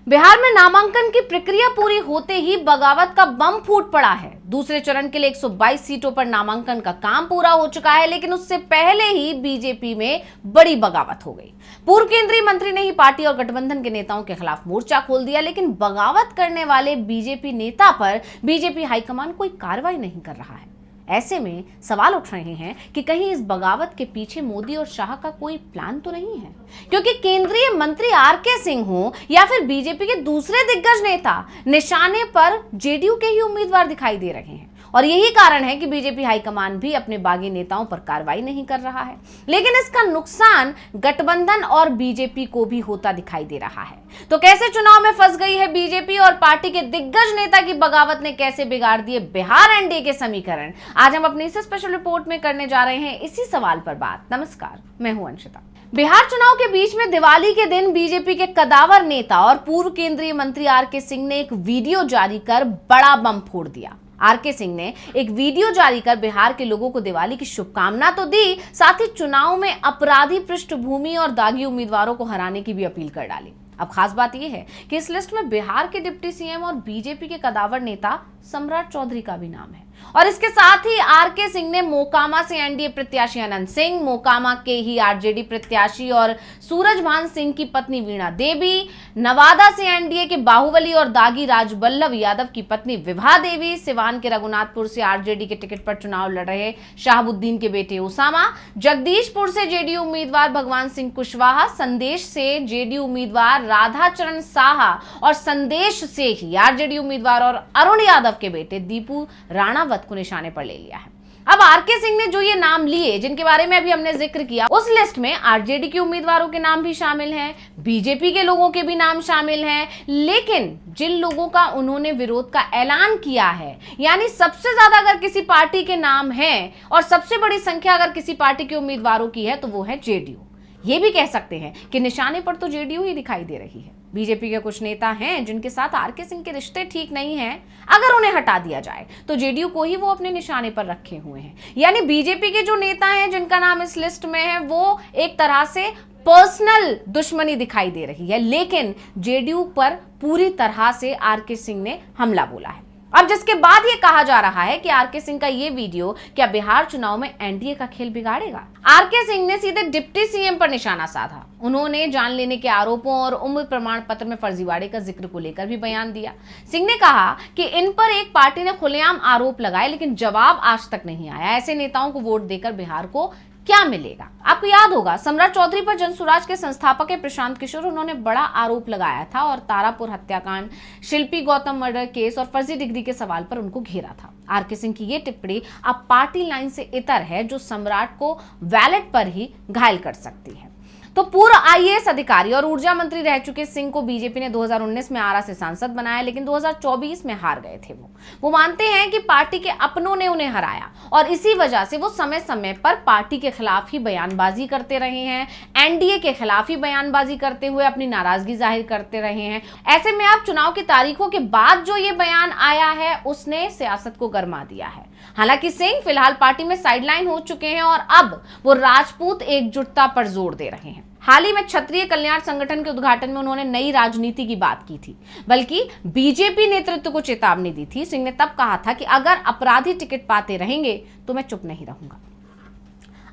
बिहार में नामांकन की प्रक्रिया पूरी होते ही बगावत का बम फूट पड़ा है। दूसरे चरण के लिए 122 सीटों पर नामांकन का काम पूरा हो चुका है, लेकिन उससे पहले ही बीजेपी में बड़ी बगावत हो गई। पूर्व केंद्रीय मंत्री ने ही पार्टी और गठबंधन के नेताओं के खिलाफ मोर्चा खोल दिया, लेकिन बगावत करने वाले बीजेपी नेता पर बीजेपी हाईकमान कोई कार्रवाई नहीं कर रहा है। ऐसे में सवाल उठ रहे हैं कि कहीं इस बगावत के पीछे मोदी और शाह का कोई प्लान तो नहीं है, क्योंकि केंद्रीय मंत्री आरके सिंह हो या फिर बीजेपी के दूसरे दिग्गज नेता, निशाने पर जेडीयू के ही उम्मीदवार दिखाई दे रहे हैं। और यही कारण है कि बीजेपी हाईकमान भी अपने बागी नेताओं पर कार्रवाई नहीं कर रहा है, लेकिन इसका नुकसान गठबंधन और बीजेपी को भी होता दिखाई दे रहा है। तो कैसे चुनाव में फंस गई है बीजेपी और पार्टी के दिग्गज नेता की बगावत ने कैसे बिगाड़ दिए बिहार एनडीए के समीकरण, आज हम अपनी इस स्पेशल रिपोर्ट में करने जा रहे हैं इसी सवाल पर बात। नमस्कार, मैं हूं अंशिता। बिहार चुनाव के बीच में दिवाली के दिन बीजेपी के कदावर नेता और पूर्व केंद्रीय मंत्री आरके सिंह ने एक वीडियो जारी कर बड़ा बम फोड़ दिया। आरके सिंह ने एक वीडियो जारी कर बिहार के लोगों को दिवाली की शुभकामना तो दी, साथ ही चुनाव में अपराधी पृष्ठभूमि और दागी उम्मीदवारों को हराने की भी अपील कर डाली। अब खास बात यह है कि इस लिस्ट में बिहार के डिप्टी सीएम और बीजेपी के कदावर नेता सम्राट चौधरी का भी नाम है। और इसके साथ ही आरके सिंह ने मोकामा से एनडीए प्रत्याशी अनंत सिंह, मोकामा के ही आरजेडी प्रत्याशी और सूरजभान सिंह की पत्नी वीणा देवी, नवादा से एनडीए के बाहुबली और दागी राजबल्लभ यादव की पत्नी विभा देवी, सिवान के रघुनाथपुर से आरजेडी के टिकट पर चुनाव लड़ रहे शाहबुद्दीन के बेटे उसामा, जगदीशपुर से जेडीयू उम्मीदवार भगवान सिंह कुशवाहा, संदेश से जेडीयू उम्मीदवार राधाचरण साहा और संदेश से ही आरजेडी उम्मीदवार और अरुण यादव के बेटे दीपू राणावत को निशाने पर ले लिया है। अब आरके सिंह ने जो ये नाम लिए, जिनके बारे में अभी हमने जिक्र किया, उस लिस्ट में आरजेडी के उम्मीदवारों के नाम भी शामिल हैं, बीजेपी के लोगों के भी नाम शामिल हैं, लेकिन जिन लोगों का उन्होंने विरोध का ऐलान किया है, यानी सबसे ज्यादा अगर किसी पार्टी के नाम है और सबसे बड़ी संख्या अगर किसी पार्टी के उम्मीदवारों की है तो वो है जेडीयू। ये भी कह सकते हैं कि निशाने पर तो जेडीयू ही दिखाई दे रही है। बीजेपी के कुछ नेता हैं जिनके साथ आरके सिंह के रिश्ते ठीक नहीं हैं, अगर उन्हें हटा दिया जाए तो जेडीयू को ही वो अपने निशाने पर रखे हुए हैं। यानी बीजेपी के जो नेता हैं जिनका नाम इस लिस्ट में है, वो एक तरह से पर्सनल दुश्मनी दिखाई दे रही है, लेकिन जेडीयू पर पूरी तरह से आरके सिंह ने हमला बोला है। अब जिसके बाद ये कहा जा रहा है कि आरके सिंह का ये वीडियो क्या बिहार चुनाव में एनडीए का खेल बिगाड़ेगा। आरके सिंह ने सीधे डिप्टी सीएम पर निशाना साधा। उन्होंने जान लेने के आरोपों और उम्र प्रमाण पत्र में फर्जीवाड़े का जिक्र को लेकर भी बयान दिया। सिंह ने कहा कि इन पर एक पार्टी ने खुलेआम आरोप लगाए, लेकिन जवाब आज तक नहीं आया। ऐसे नेताओं को वोट देकर बिहार को क्या मिलेगा। आपको याद होगा, सम्राट चौधरी पर जनसुराज के संस्थापक है प्रशांत किशोर, उन्होंने बड़ा आरोप लगाया था और तारापुर हत्याकांड, शिल्पी गौतम मर्डर केस और फर्जी डिग्री के सवाल पर उनको घेरा था। आरके सिंह की ये टिप्पणी अब पार्टी लाइन से इतर है, जो सम्राट को वैलेट पर ही घायल कर सकती है। तो पूर्व आईएएस अधिकारी और ऊर्जा मंत्री रह चुके सिंह को बीजेपी ने 2019 में आरा से सांसद बनाया, लेकिन 2024 में हार गए थे। वो मानते हैं कि पार्टी के अपनों ने उन्हें हराया और इसी वजह से वो समय समय पर पार्टी के खिलाफ ही बयानबाजी करते रहे हैं, एनडीए के खिलाफ ही बयानबाजी करते हुए अपनी नाराजगी जाहिर करते रहे हैं। ऐसे में अब चुनाव की तारीखों के बाद जो ये बयान आया है, उसने सियासत को गरमा दिया है। हालांकि सिंह फिलहाल पार्टी में साइडलाइन हो चुके हैं और अब वो राजपूत एकजुटता पर जोर दे रहे हैं। हाल ही में क्षत्रिय कल्याण संगठन के उद्घाटन में उन्होंने नई राजनीति की बात की थी, बल्कि बीजेपी नेतृत्व को चेतावनी दी थी। सिंह ने तब कहा था कि अगर अपराधी टिकट पाते रहेंगे तो मैं चुप नहीं रहूंगा।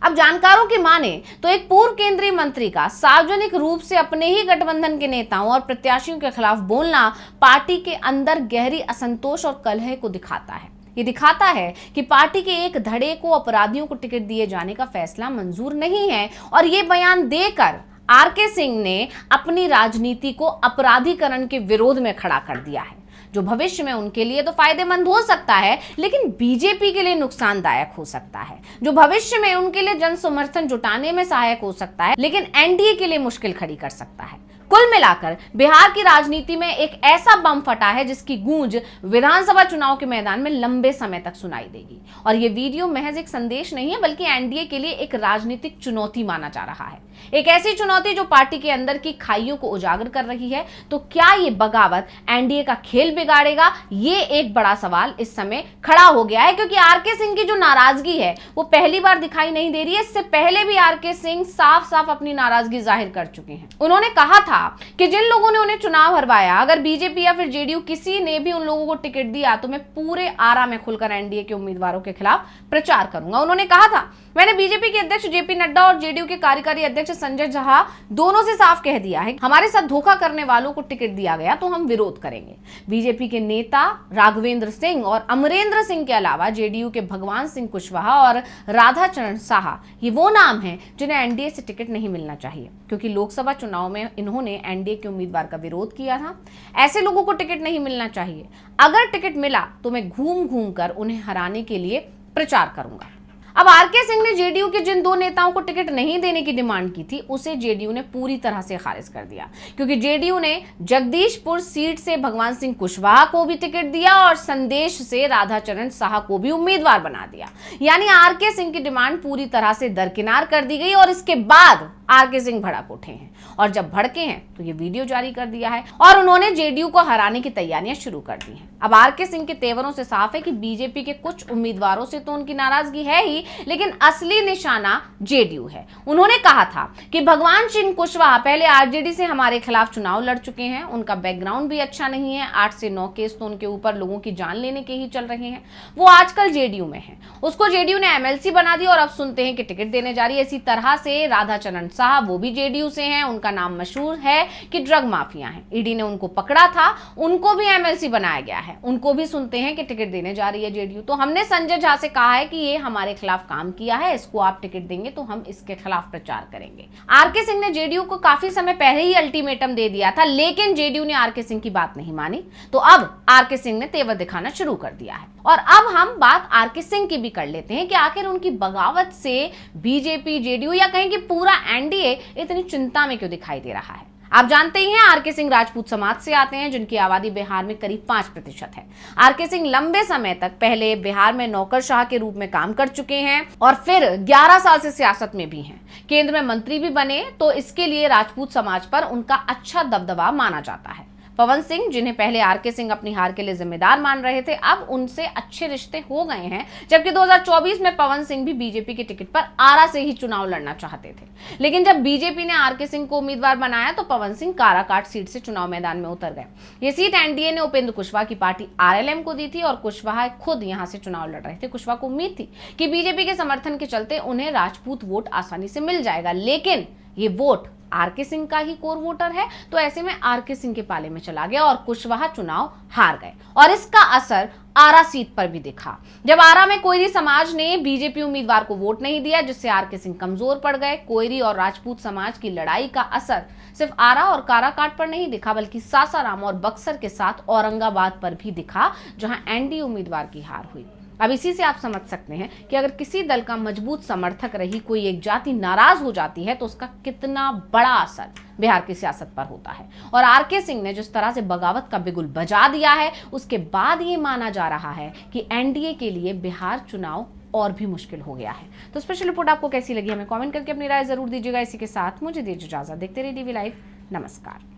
अब जानकारों की माने तो एक पूर्व केंद्रीय मंत्री का सार्वजनिक रूप से अपने ही गठबंधन के नेताओं और प्रत्याशियों के खिलाफ बोलना पार्टी के अंदर गहरी असंतोष और कलह को दिखाता है। ये दिखाता है कि पार्टी के एक धड़े को अपराधियों को टिकट दिए जाने का फैसला मंजूर नहीं है और ये बयान देकर आरके सिंह ने अपनी राजनीति को अपराधीकरण के विरोध में खड़ा कर दिया है, जो भविष्य में उनके लिए तो फायदेमंद हो सकता है, लेकिन बीजेपी के लिए नुकसानदायक हो सकता है। जो भविष्य में उनके लिए जन समर्थन जुटाने में सहायक हो सकता है, लेकिन एनडीए के लिए मुश्किल खड़ी कर सकता है। कुल मिलाकर बिहार की राजनीति में एक ऐसा बम फटा है जिसकी गूंज विधानसभा चुनाव के मैदान में लंबे समय तक सुनाई देगी। और यह वीडियो महज एक संदेश नहीं है, बल्कि एनडीए के लिए एक राजनीतिक चुनौती माना जा रहा है। एक ऐसी चुनौती जो पार्टी के अंदर की खाइयों को उजागर कर रही है। तो क्या ये बगावत एनडीए का खेल बिगाड़ेगा, ये एक बड़ा सवाल इस समय खड़ा हो गया है, क्योंकि आरके सिंह की जो नाराजगी है वो पहली बार दिखाई नहीं दे रही है। इससे पहले भी आरके सिंह साफ साफ अपनी नाराजगी जाहिर कर चुके हैं। उन्होंने कहा था कि जिन लोगों ने उन्हें चुनाव हरवाया, अगर बीजेपी या फिर जेडीयू किसी ने भी उन लोगों को टिकट दिया तो मैं पूरे आरा में खुलकर एनडीए के उम्मीदवारों के खिलाफ प्रचार करूंगा। उन्होंने कहा था, मैंने बीजेपी के अध्यक्ष जेपी नड्डा और जेडीयू के कार्यकारी अध्यक्ष संजय झा दोनों से साफ कह दिया है, हमारे साथ धोखा करने वालों को टिकट दिया गया तो हम विरोध करेंगे। बीजेपी के नेता राघवेंद्र सिंह और अमरेंद्र सिंह के अलावा जेडीयू के भगवान सिंह कुशवाहा और राधाचरण साहा, ये वो नाम हैं जिन्हें एनडीए से टिकट नहीं मिलना चाहिए, क्योंकि लोकसभा चुनाव में इन्होंने एनडीए के उम्मीदवार का विरोध किया था। ऐसे लोगों को टिकट नहीं मिलना चाहिए। अगर टिकट मिला तो मैं घूम घूम कर उन्हें हराने के लिए प्रचार करूंगा। अब आरके सिंह ने जेडीयू के जिन दो नेताओं को टिकट नहीं देने की डिमांड की थी, उसे जेडीयू ने पूरी तरह से खारिज कर दिया, क्योंकि जेडीयू ने जगदीशपुर सीट से भगवान सिंह कुशवाहा को भी टिकट दिया और संदेश से राधाचरण साहा को भी उम्मीदवार बना दिया। यानी आरके सिंह की डिमांड पूरी तरह से दरकिनार कर दी गई और इसके बाद आरके सिंह भड़क उठे हैं, और जब भड़के हैं तो ये वीडियो जारी कर दिया है और उन्होंने जेडीयू को हराने की तैयारियां शुरू कर दी हैं। अब आरके सिंह के तेवरों से साफ है कि बीजेपी के कुछ उम्मीदवारों से तो उनकी नाराजगी है ही, लेकिन असली निशाना जेडीयू है। उन्होंने कहा था कि भगवान सिंह कुशवाहा पहले आरजेडी से हमारे खिलाफ चुनाव लड़ चुके हैं, उनका बैकग्राउंड भी अच्छा नहीं है, 8 से 9 केस तो उनके ऊपर लोगों की जान लेने के ही चल रहे हैं। वो आजकल जेडीयू में है, उसको जेडीयू ने एमएलसी बना दिया और अब सुनते हैं कि टिकट देने जा रही है। इसी तरह से राधाचरण साहब, वो भी जेडीयू से हैं, उनका नाम मशहूर है कि ड्रग माफिया हैं। ईडी ने उनको पकड़ा था, उनको भी एमएलसी बनाया गया है, उनको भी सुनते हैं कि टिकट देने जा रही है जेडीयू। तो हमने संजय झा से कहा है कि ये हमारे खिलाफ काम किया है, इसको आप टिकट देंगे तो हम इसके खिलाफ प्रचार करेंगे। आरके सिंह ने जेडीयू को काफी समय पहले ही अल्टीमेटम दे दिया था, लेकिन जेडीयू ने आरके सिंह की बात नहीं मानी। तो अब आरके सिंह ने तेवर दिखाना शुरू कर दिया है। और अब हम बात आरके सिंह की भी कर लेते हैं कि आखिर उनकी बगावत से बीजेपी, जेडीयू या कहें कि पूरा एनडीए इतनी चिंता में क्यों दिखाई दे रहा है। आप जानते ही हैं आरके सिंह राजपूत समाज से आते हैं, जिनकी आबादी बिहार में करीब 5% है। आरके सिंह लंबे समय तक पहले बिहार में नौकरशाह के रूप में काम कर चुके हैं और फिर 11 साल से सियासत में भी हैं। केंद्र में मंत्री भी बने, तो इसके लिए राजपूत समाज पर उनका अच्छा दबदबा माना जाता है। पवन सिंह, जिन्हें पहले आरके सिंह अपनी हार के लिए जिम्मेदार मान रहे थे, अब उनसे अच्छे रिश्ते हो गए हैं, जबकि 2024 में पवन सिंह भी बीजेपी के टिकट पर आरा से ही चुनाव लड़ना चाहते थे। लेकिन जब बीजेपी ने आरके सिंह को उम्मीदवार बनाया तो पवन सिंह काराकाट सीट से चुनाव मैदान में उतर गए। ये सीट एनडीए ने उपेंद्र कुशवाहा की पार्टी आरएलएम को दी थी और कुशवाहा खुद यहां से चुनाव लड़ रहे थे। कुशवाहा को उम्मीद थी कि बीजेपी के समर्थन के चलते उन्हें राजपूत वोट आसानी से मिल जाएगा, लेकिन ये वोट आरके सिंह का ही कोर वोटर है, तो ऐसे में आरके सिंह के पाले में चला गया और कुशवाहा चुनाव हार गए। और इसका असर आरा सीट पर भी दिखा, जब आरा में कोयरी समाज ने बीजेपी उम्मीदवार को वोट नहीं दिया, जिससे आरके सिंह कमजोर पड़ गए। कोयरी और राजपूत समाज की लड़ाई का असर सिर्फ आरा और काराकाट पर नहीं दिखा, बल्कि सासाराम और बक्सर के साथ औरंगाबाद पर भी दिखा, जहां एनडीए उम्मीदवार की हार हुई। अब इसी से आप समझ सकते हैं कि अगर किसी दल का मजबूत समर्थक रही कोई एक जाति नाराज हो जाती है तो उसका कितना बड़ा असर बिहार की सियासत पर होता है। और आरके सिंह ने जिस तरह से बगावत का बिगुल बजा दिया है, उसके बाद ये माना जा रहा है कि एनडीए के लिए बिहार चुनाव और भी मुश्किल हो गया है। तो स्पेशल रिपोर्ट आपको कैसी लगी, हमें कमेंट करके अपनी राय जरूर दीजिएगा। इसी के साथ मुझे दीजिए इजाजत। देखते रहिए DV लाइव। नमस्कार।